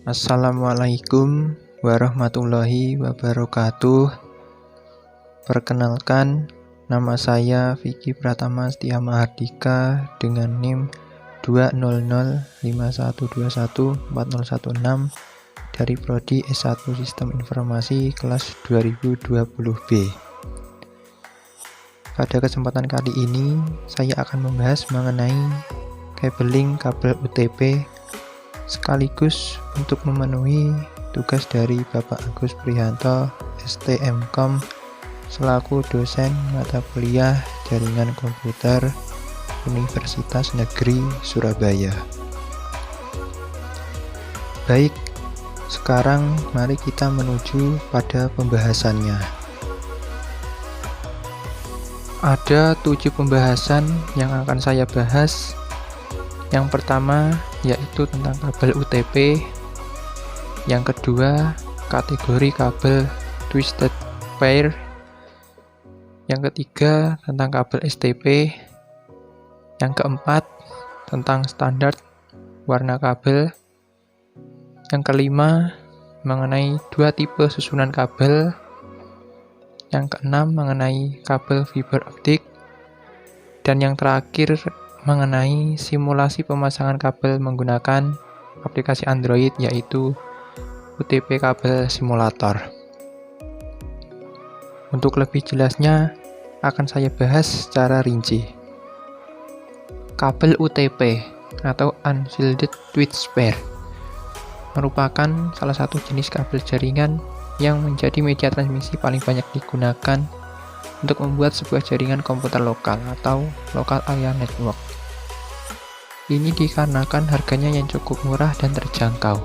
Assalamualaikum warahmatullahi wabarakatuh. Perkenalkan, nama saya Vicky Pratama Setia Mahardika dengan NIM 20051214016 dari Prodi S1 Sistem Informasi kelas 2020B. Pada kesempatan kali ini, saya akan membahas mengenai cabling kabel UTP sekaligus untuk memenuhi tugas dari Bapak Agus Prihanto, STMkom, selaku dosen mata kuliah Jaringan Komputer Universitas Negeri Surabaya. Baik, sekarang mari kita menuju pada pembahasannya. Ada 7 pembahasan yang akan saya bahas. Yang pertama yaitu tentang kabel UTP. Yang kedua, kategori kabel twisted pair. Yang ketiga, tentang kabel STP. Yang keempat, tentang standar warna kabel. Yang kelima, mengenai 2 tipe susunan kabel. Yang keenam, mengenai kabel fiber optik. Dan yang terakhir, mengenai simulasi pemasangan kabel menggunakan aplikasi Android, yaitu UTP kabel simulator. Untuk lebih jelasnya akan saya bahas secara rinci. Kabel UTP atau Unshielded Twist Pair merupakan salah satu jenis kabel jaringan yang menjadi media transmisi paling banyak digunakan untuk membuat sebuah jaringan komputer lokal atau local area network. Ini dikarenakan harganya yang cukup murah dan terjangkau.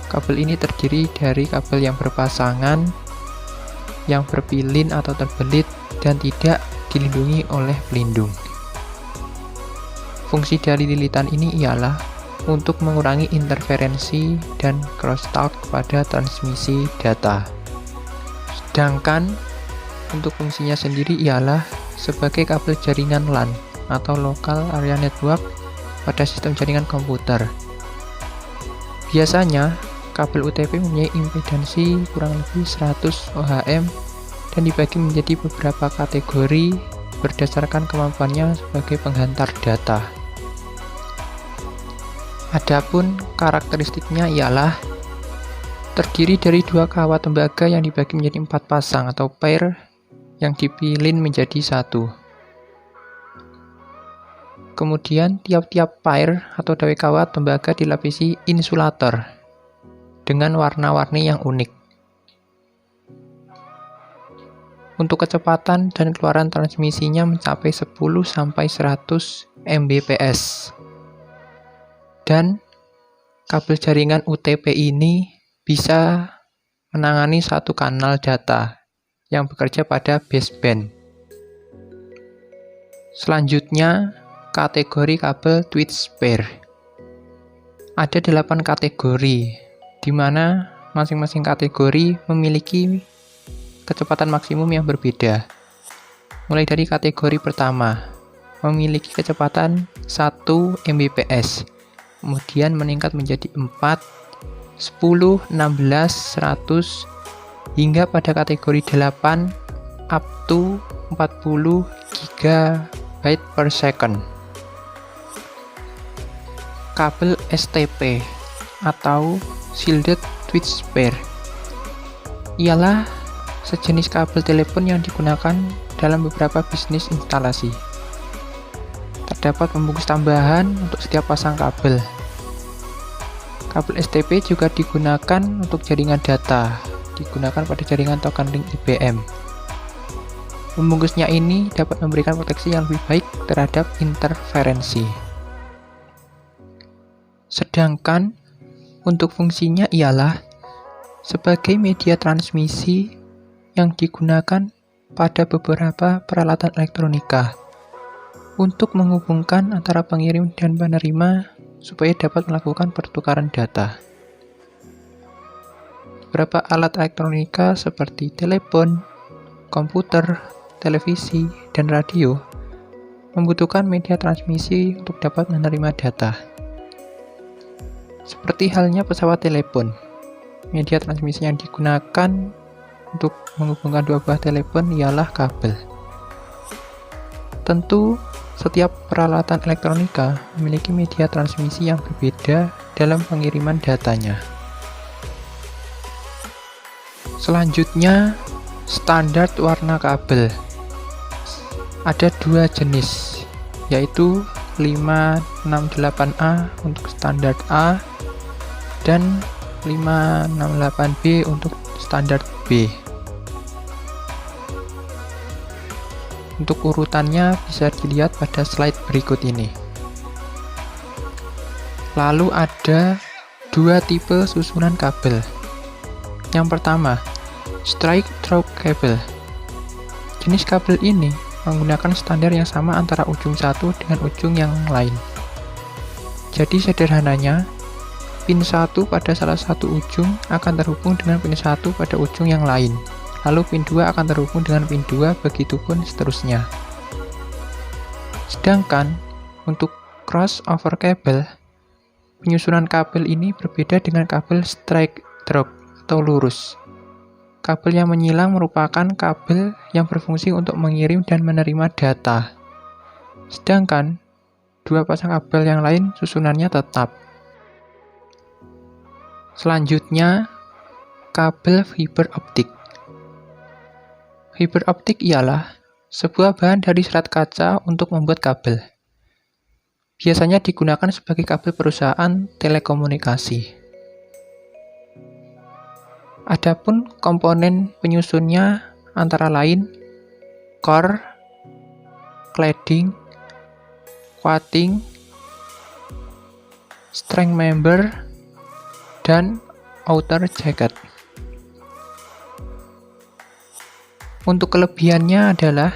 Kabel ini terdiri dari kabel yang berpasangan, yang berpilin atau terbelit, dan tidak dilindungi oleh pelindung. Fungsi dari lilitan ini ialah untuk mengurangi interferensi dan crosstalk pada transmisi data. Sedangkan untuk fungsinya sendiri ialah sebagai kabel jaringan LAN atau Local Area Network pada sistem jaringan komputer. Biasanya, kabel UTP mempunyai impedansi kurang lebih 100 ohm dan dibagi menjadi beberapa kategori berdasarkan kemampuannya sebagai penghantar data. Adapun karakteristiknya ialah terdiri dari 2 kawat tembaga yang dibagi menjadi 4 pasang atau pair yang dipilin menjadi 1. Kemudian tiap-tiap pair atau dawai kawat tembaga dilapisi insulator dengan warna-warni yang unik. Untuk kecepatan dan keluaran transmisinya mencapai 10-100 Mbps. Dan kabel jaringan UTP ini bisa menangani satu kanal data yang bekerja pada baseband. Selanjutnya, kategori kabel twist pair. Ada 8 kategori, di mana masing-masing kategori memiliki kecepatan maksimum yang berbeda. Mulai dari kategori pertama, memiliki kecepatan 1 Mbps, kemudian meningkat menjadi 4, 10, 16, 100, hingga pada kategori 8 up to 40 GB per second. Kabel STP atau Shielded Twist Pair ialah sejenis kabel telepon yang digunakan dalam beberapa bisnis instalasi. Terdapat pembungkus tambahan untuk setiap pasang kabel. Kabel STP juga digunakan untuk jaringan data, digunakan pada jaringan token link IBM. Pembungkusnya ini dapat memberikan proteksi yang lebih baik terhadap interferensi. Sedangkan untuk fungsinya ialah sebagai media transmisi yang digunakan pada beberapa peralatan elektronika untuk menghubungkan antara pengirim dan penerima supaya dapat melakukan pertukaran data. Beberapa alat elektronika seperti telepon, komputer, televisi, dan radio membutuhkan media transmisi untuk dapat menerima data. Seperti halnya pesawat telepon, media transmisi yang digunakan untuk menghubungkan dua buah telepon ialah kabel. Tentu, setiap peralatan elektronika memiliki media transmisi yang berbeda dalam pengiriman datanya. Selanjutnya, standar warna kabel. Ada dua jenis, yaitu 568A untuk standar A dan 568B untuk standar B. Untuk urutannya bisa dilihat pada slide berikut ini. Lalu ada dua tipe susunan kabel. Yang pertama, straight through cable. Jenis kabel ini menggunakan standar yang sama antara ujung satu dengan ujung yang lain. Jadi sederhananya, pin 1 pada salah satu ujung akan terhubung dengan pin 1 pada ujung yang lain. Lalu pin 2 akan terhubung dengan pin 2, begitupun seterusnya. Sedangkan untuk crossover cable, penyusunan kabel ini berbeda dengan kabel straight through atau lurus. Kabel yang menyilang merupakan kabel yang berfungsi untuk mengirim dan menerima data. Sedangkan dua pasang kabel yang lain susunannya tetap. Selanjutnya, kabel fiber optik. Fiber optik ialah sebuah bahan dari serat kaca untuk membuat kabel. Biasanya digunakan sebagai kabel perusahaan telekomunikasi. Adapun komponen penyusunnya antara lain core, cladding, coating, string member, dan outer jacket. Untuk kelebihannya adalah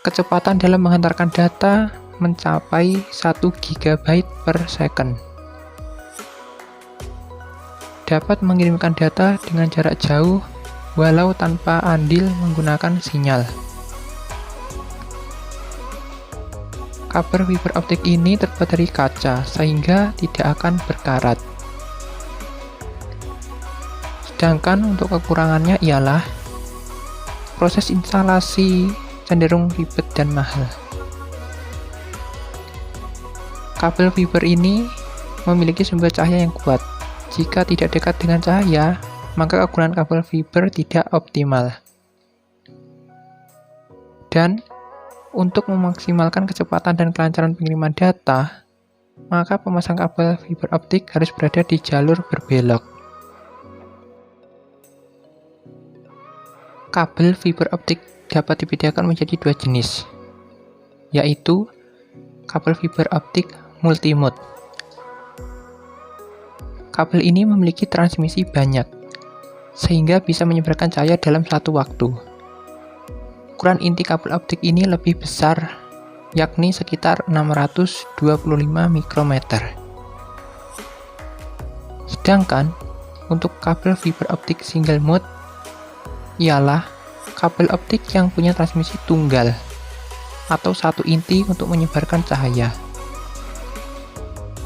kecepatan dalam menghantarkan data mencapai 1 GB per second. Dapat mengirimkan data dengan jarak jauh walau tanpa andil menggunakan sinyal. Kabel fiber optik ini terbuat dari kaca sehingga tidak akan berkarat. Sedangkan untuk kekurangannya ialah proses instalasi cenderung ribet dan mahal. Kabel fiber ini memiliki sumber cahaya yang kuat. Jika tidak dekat dengan cahaya, maka kegunaan kabel fiber tidak optimal. Dan untuk memaksimalkan kecepatan dan kelancaran pengiriman data, maka pemasang kabel fiber optik harus berada di jalur berbelok. Kabel fiber optik dapat dibedakan menjadi dua jenis, yaitu kabel fiber optik multimode. Kabel ini memiliki transmisi banyak, sehingga bisa menyebarkan cahaya dalam satu waktu. Ukuran inti kabel optik ini lebih besar, yakni sekitar 625 mikrometer. Sedangkan untuk kabel fiber optik single mode ialah kabel optik yang punya transmisi tunggal atau satu inti untuk menyebarkan cahaya.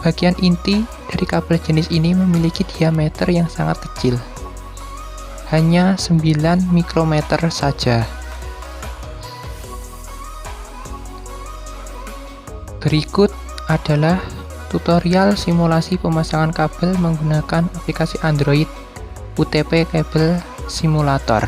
Bagian inti dari kabel jenis ini memiliki diameter yang sangat kecil, hanya 9 mikrometer saja. Berikut adalah tutorial simulasi pemasangan kabel menggunakan aplikasi Android UTP Cable Simulator.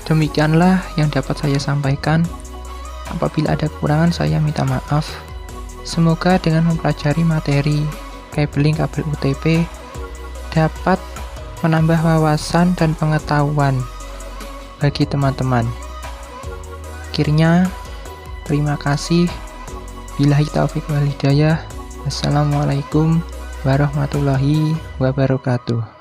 Demikianlah yang dapat saya sampaikan. Apabila ada kekurangan, saya minta maaf. Semoga dengan mempelajari materi cabling kabel UTP dapat menambah wawasan dan pengetahuan bagi teman-teman. Akhirnya, terima kasih. Billahi taufiq wal hidayah. Wassalamualaikum warahmatullahi wabarakatuh.